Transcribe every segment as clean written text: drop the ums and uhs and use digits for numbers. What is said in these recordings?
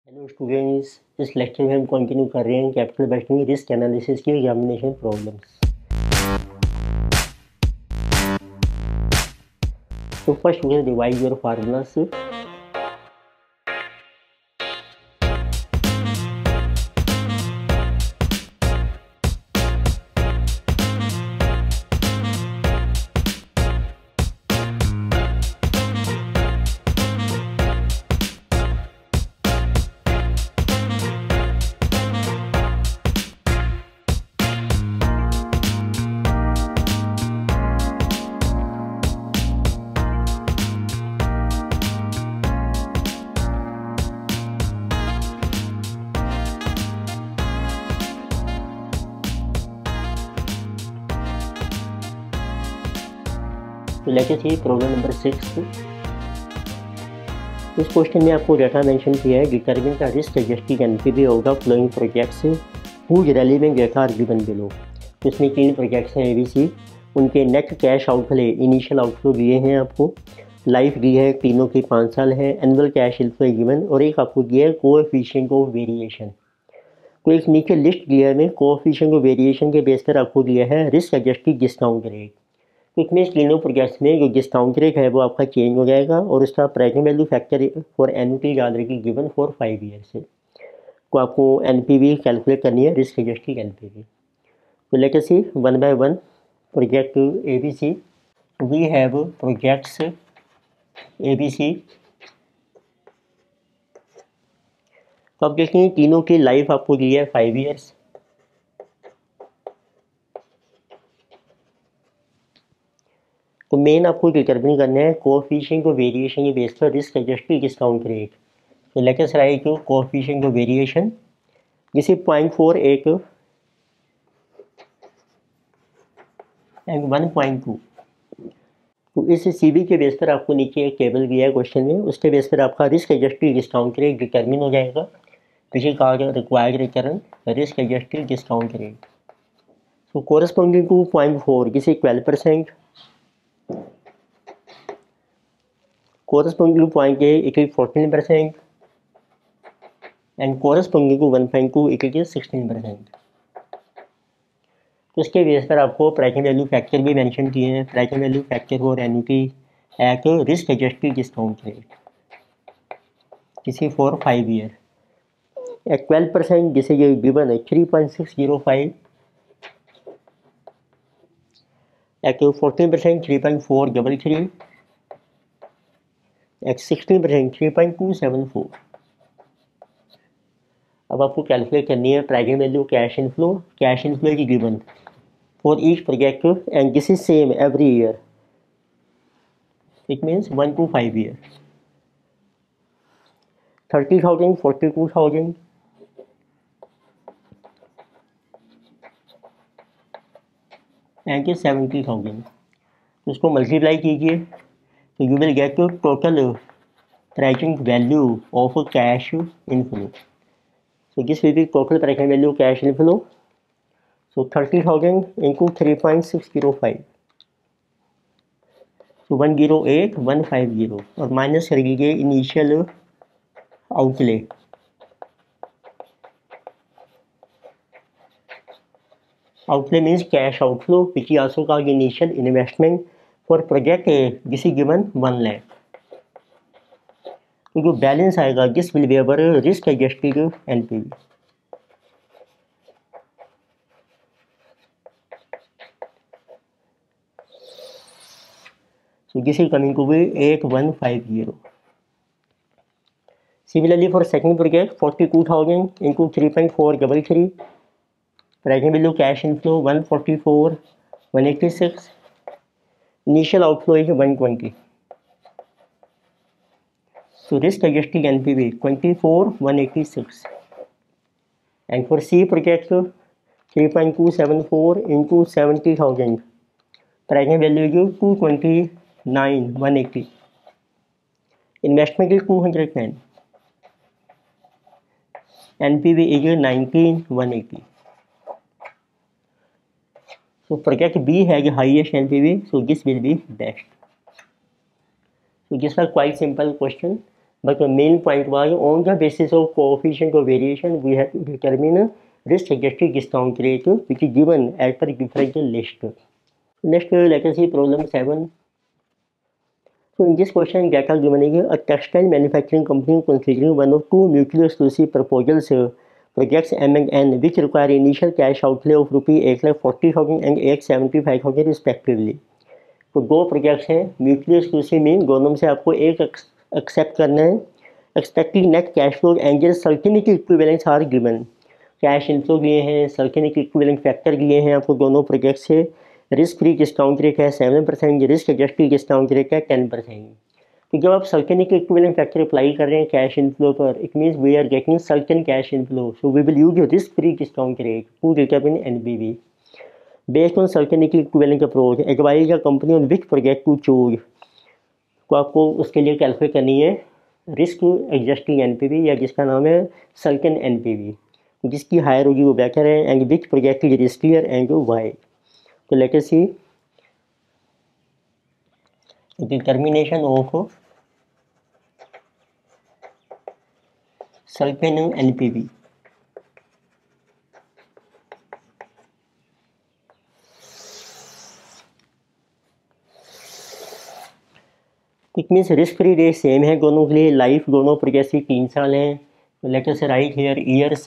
Hello students, इस lecture में हम कंटिन्यू कर रहे हैं कैपिटल बजटिंग रिस्क एनालिसिस की एग्जामिनेशन प्रॉब्लम्स। तो first we revise your formulas. तो लेके सी प्रॉब्लम नंबर 6। इस क्वेश्चन में आपको डाटा मेंशन किया है, determine the risk adjusted NPV of the following projects whose relevant data are given below. तो इसमें 3 प्रोजेक्ट्स हैं एबीसी, उनके net cash outflow initial outflow दिए हैं आपको, लाइफ दी है, तीनों की 5 साल है, एनुअल कैश इनफ्लो गिवन, और एक आपको दिया है कोएफिशिएंट ऑफ वेरिएशन। तो एक नीचे लिस्ट दिया है, कोएफिशिएंट ऑफ वेरिएशन के बेस पर आपको दिया है रिस्क एडजस्टेड डिस्काउंट रेट। तो इसमें तीनों प्रोजेक्ट्स में जो डिस्काउंट रेट है वो आपका चेंज हो जाएगा और उसका present value factor for annuity याद रखिए गिवन फॉर 5 ईयर्स से। तो आपको एनपीवी कैलकुलेट करनी है, रिस्क एडजस्टेड एनपीवी। तो let us see one by one project ABC. We have projects ABC. तो अब देखिए तीनों की लाइफ आपको दी है 5 ईयर्स। तो मेन आपको डिटरमिन करना है कोएफिशिएंट ऑफ वेरिएशन के बेस पर रिस्क एडजस्टेड डिस्काउंट रेट। तो let us right coefficient of variation, जैसे 0.48 एंड 1.2। तो इस सीबी के बेस पर आपको नीचे एक टेबल दिया है क्वेश्चन में, उसके बेस पर आपका risk adjusted discount rate determine हो जाएगा। पीछे कहा गया required return risk adjusted discount rate. तो कोरस्पॉन्डिंग टू 0.4 जिसे 12%, corresponding to 0.8 it is 14% and corresponding to 1.2 it is 16%। तो इसके बेस पर आपको प्रेजेंट वैल्यू फैक्टर भी मेंशन किए हैं, present value factor for annuity at risk adjusted discount rate किसी फॉर 5 ईयर एट 12%, जिसे ये गिवन है 3.605, एट 14% 3.433, एट 16% 3.274। अब आपको कैलकुलेट करनी है प्रेजेंट वैल्यू कैश इनफ्लो की given for each project and this is same every year, it means 1 to 5 year. 30,000 42,000 and 70,000। तो इसको मल्टीप्लाई कीजिए तो you will get total present value of cash inflow. So this will be total present value cash inflow. So 30,000 into 3.605. So 108,150 और minus कर लीजिए initial outlay. Outlay means cash outflow which is also called initial investment for project this is given 1 lakh. तो जो balance आएगा this will be our risk adjusted NPV. So this is coming to be 8150. Similarly for second project 42,000 into 3.433, present value cash inflow 144 186, initial outflow is 120. So risk adjusted NPV 24 186, and for C project 3.274 into 70,000, present value is 229 180, investment is 210, NPV is 19 180. So project B has highest NPV, so this will be best. So this was quite simple question. But the main point was on the basis of coefficient of variation, we have to determine risk-adjusted discount rate, which is given as per differential list. Next, let us see problem 7. So in this question, data given is a textile manufacturing company considering one of two mutually exclusive proposals, projects M and N, which require initial cash outlay of ₹8,40,000 and ₹875,000 respectively. तो दो projects हैं mutually exclusive में, दोनों में से आपको एक accept करना है. एक्सपेक्टेड नेट कैश फ्लो एंगल certainty equivalence are given. Cash inflow लिए हैं, सर्टेनिटी इक्विवेलेंट फैक्टर लिए हैं आपको दोनों प्रोजेक्ट से. रिस्क फ्री डिस्काउंट रेट है 7%, रिस्क एडजस्टेड डिस्काउंट रेट है 10%. तो जब आप सर्टेनिटी इक्विवेलेंट फैक्टर अप्लाई कर रहे हैं कैश इनफ्लो पर, it means we are getting certain cash inflow, so we will use risk free discount rate to determine NPV. Based on certainty equivalent approach, advise a company on which project to choose. तो आपको उसके लिए calculate करनी है risk adjusting NPV या जिसका नाम है सर्टेन एनपीवी. जिसकी हायर होगी वो बेटर है. And which project is riskier and why. तो let us see determination of certain NPV. It means risk free rate same है दोनों के लिए. लाइफ दोनों प्रोजेक्ट की 3 साल हैं. तो let us right here years.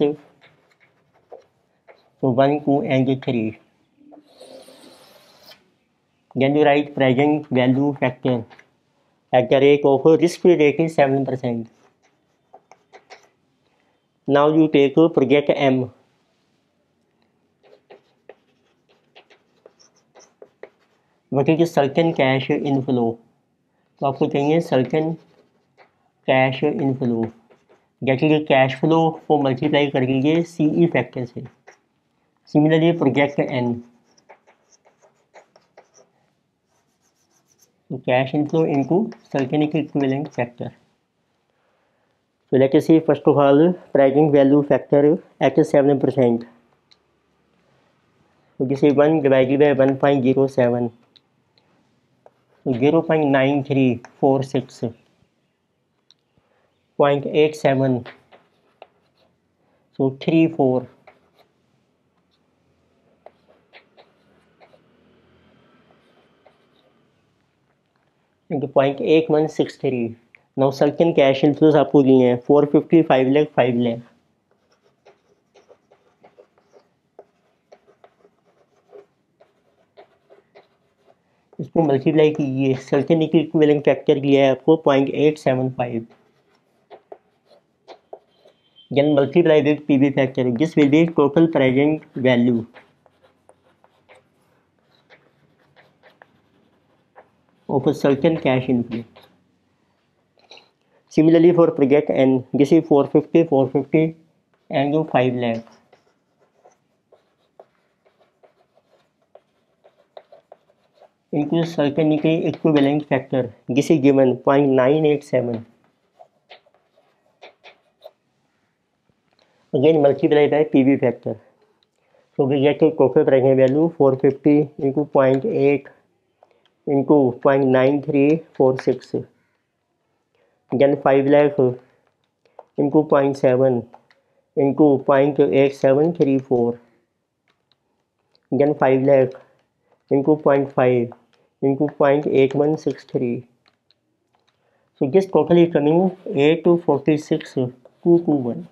तो 1, 2 and 3. Then you write present value factor at the rate of risk free rate is 7%. Now you take project M. What is certain cash inflow? तो आपको चाहिए certain cash inflow. जैसे cash flow को multiply कर लीजिए CE factor से. Similarly project N, तो cash inflow into certainty equivalent factor. तो let us see first of all present value factor at 7%. तो जैसे 1 divided by 1.07, 0.9346, 0.87, so 34, into 0.8163. Now certain cash inflows आपको दिए हैं 450, 5 लाख, 5 लाख. इसको मल्टीप्लाई कीजिए. सर्टेनिटी इक्विवेलेंट फैक्टर दिया है आपको 0.875. Then multiply with PV factor. This will be total present value of certain cash inflow. Similarly for project N, this is 450 and 5 lakh. into certainty equivalent factor, this is given 0.987. Again multiply by PV factor. So we get a total present value 450 into 0.8 into 0.9346. Then 5 lakh into 0.7 into 0.8734. Then 5 lakh into 0.5 into 0.8163. So this total is coming 846,221.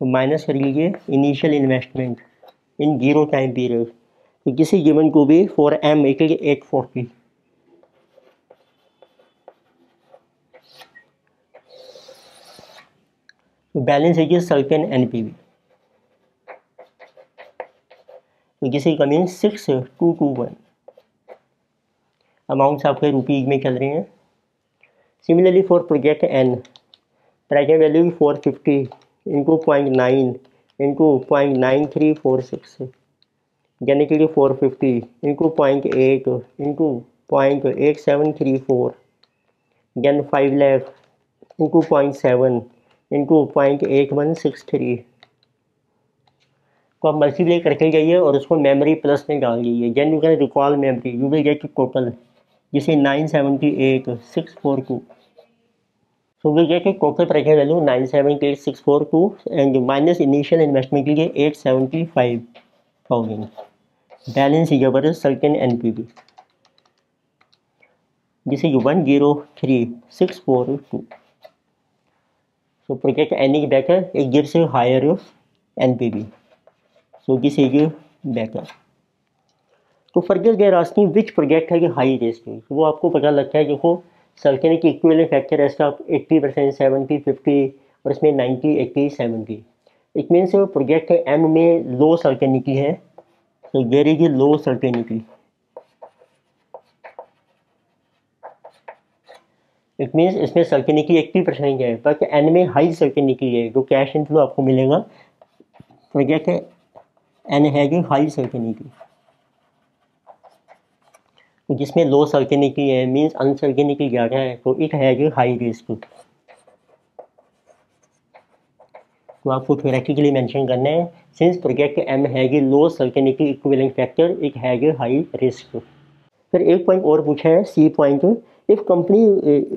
तो minus कर लीजिए initial investment in 0 time period. तो this is given to be for M equal 840. तो balance है certain NPV. तो this is coming 6221. Amounts आपके rupees में चल रहे हैं. Similarly for project N, present value 450 into 0.9 into 0.9346, यानी कि 450 into 0.8 into 0.8734, then 5 lakh into 0.7 into 0.8163. तो आप मल्टीप्लाई करके जाइए और उसको मेमोरी प्लस में डाल दीजिए. Then you can recall memory, you will get total जिसे 978,642. So we get a total present value 978,642 and minus initial investment के लिए 875,000. Balance is our certain NPV. This is 103,642. So project N is better. It gives a higher NPV. So this is better. तो further there asking which project है कि high risk है, वो आपको पता लगता है। देखो सर्टेनिटी की इक्विवेलेंट फैक्टर है इसका 80%, 70, 50 और इसमें 90, 80, 70. इट मीन्स प्रोजेक्ट एम में लो सर्टेनिटी है, तो there is low certainty. It means इसमें सर्टेनिटी 80% है, बट एन में हाई सर्टेनिटी है. जो कैश इनफ्लो आपको मिलेगा प्रोजेक्ट एन है कि हाई सर्टेनिटी. जिसमें लो सर्टेनिटी है मीन्स अनसर्टेनिटी ज़्यादा है, तो इट हैज हाई रिस्क. तो आपको थ्योरेटिकली मेंशन करना है since project M has low certainty equivalent factor it has high risk. फिर एक पॉइंट और पूछा है C point, if company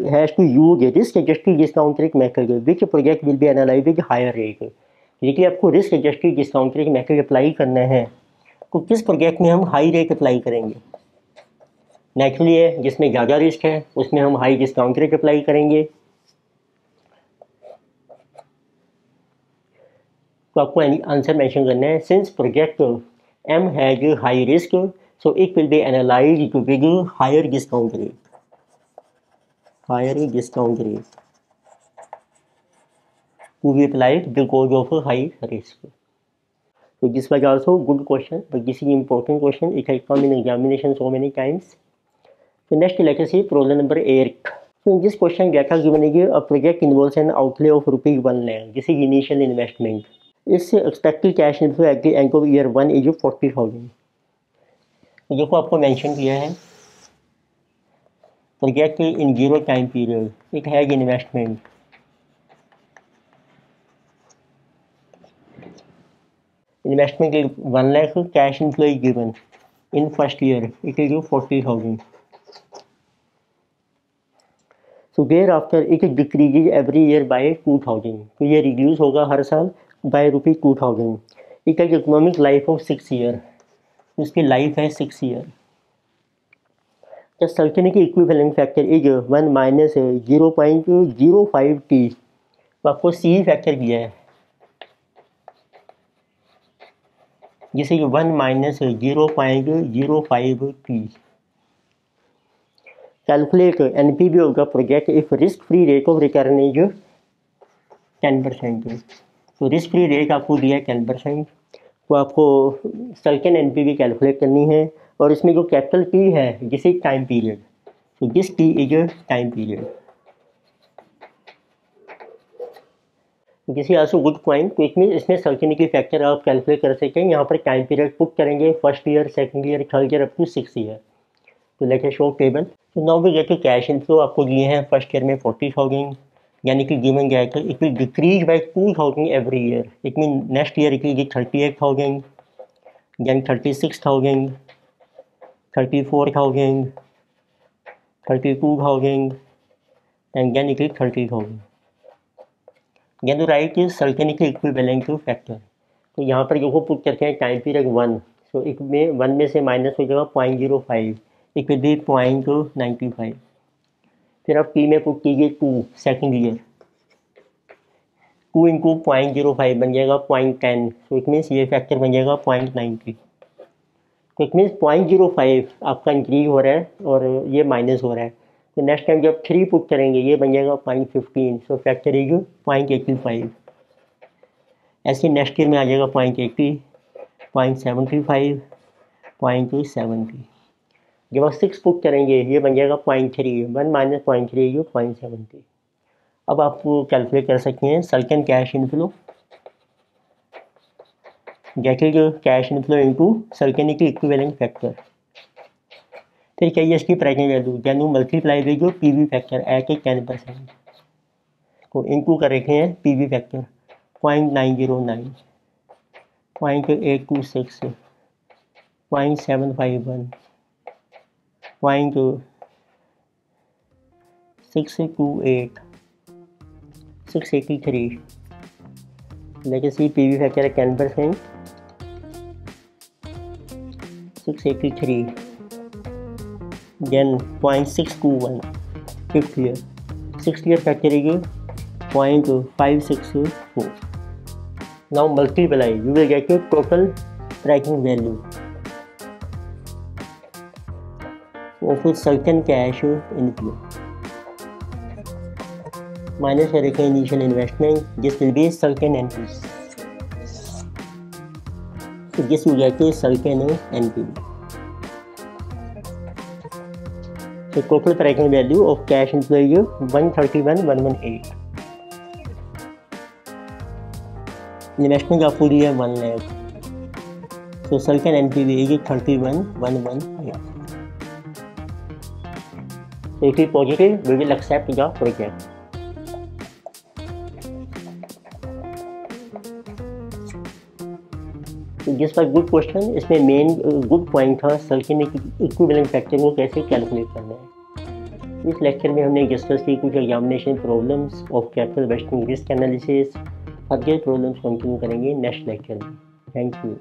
has to use risk adjusted discount rate method which project will be analyse with higher rate. देखिए आपको risk adjusted discount rate method apply करना है, तो किस प्रोजेक्ट में हम हाई रेट अप्लाई करेंगे. नेचुरली है जिसमें ज़्यादा रिस्क है उसमें हम हाई डिस्काउंट रेट अप्लाई करेंगे. तो आपको आंसर मेंशन करना है since project M has high risk so it will be analyse to with higher discount rate. Higher discount rate to be applied because of high risk. So this was also good question, but this is important question. It has come in examination so many times. So next let us see problem number 8. So in this question data given is a project involves an outlay of rupees 1 lakh. This is initial investment. Its expected cash inflow at the end of year 1 is 40,000. तो देखो आपको mention किया है project in 0 time period it has investment. Investment is 1 lakh, cash inflow is given in first year, it is 40,000. So thereafter it decreases every year by 2,000. तो ये reduce होगा हर साल by ₹2,000. It has economic life of 6 year. इसकी life है 6 year. The certainty equivalent factor is 1 minus 0.05t. तो आपको सी factor दिया है जिसे 1 minus 0.05t. Calculate NPV of the project if risk-free rate of return is 10%. तो रिस्क फ्री रेट आपको दिया है 10%. तो आपको सर्टेन NPV कैलकुलेट करनी है और इसमें जो कैपिटल T है जिसे टाइम पीरियड, तो this T is time period. This is also good point. तो इसमें सर्टेनिटी फैक्टर आप कैलकुलेट कर सकते हैं. यहाँ पर टाइम पीरियड पुट करेंगे first year, second year, third year up to 6 year. तो लेट अस शो टेबल. तो now we get to cash inflow. आपको दिए हैं फर्स्ट ईयर में 40,000 यानी कि गिवन गया है it will decrease by 2,000 every year. It mean next year it will be 38,000, then 36,000, 34,000, 32,000 and then it is 30,000. Then to write is certainty equivalent to factor. तो यहाँ पर जो पुट करते हैं टाइम पीरियड 1, सो एक में 1 में से माइनस हो जाएगा 0.05, इट विल बी 0.95. फिर आप P में पुट कीजिए 2 सेकेंड ईयर, 2 इंटू 0.05 बन जाएगा 0.10. सो इट मीन्स ये फैक्टर बन जाएगा 0.90. तो इट मीन्स 0.05 आपका इंक्रीज हो रहा है और ये माइनस हो रहा है. तो नेक्स्ट टाइम जब 3 पुट करेंगे ये बन जाएगा 0.15. सो फैक्टर इज 0.85. ऐसे नेक्स्ट ईयर में आ जाएगा 0.80, 0.75, 0.70. जब आप 6 पुट करेंगे ये बन जाएगा 0.3. 1 माइनस 0.3 जो 0.70. अब आप कैलकुलेट कर सकते हैं certain cash inflow. Get is cash inflow into certainty equivalent factor. फिर चाहिए इसकी present value, then multiply with जो PV फैक्टर एट 10%. तो इनटू कर रखे हैं PV factor 0.909, 0.826, 0.751, 0.628, 683. Legacy PV factor है 10%. 683. Then 0.621 fifth year. 6th year factor is 0.564. Now multiply, you will get your total tracking value of certain cash inflow. Minus करेंगे initial investment, this will be certain NPV. So this will get a certain NPV. So total tracking value of cash inflow is 131,118. Investment का full year 1 lakh. So certain NPV is 31,118. So if it is positive, we will accept the project. तो जिस पर good question, इसमें main good point था circle equivalent factor को कैसे calculate करना है। इस लेक्चर में हमने डिस्कस की कुछ examination problems of capital wasting risk analysis. Further problems continue करेंगे नेक्स्ट लेक्चर में। Thank you.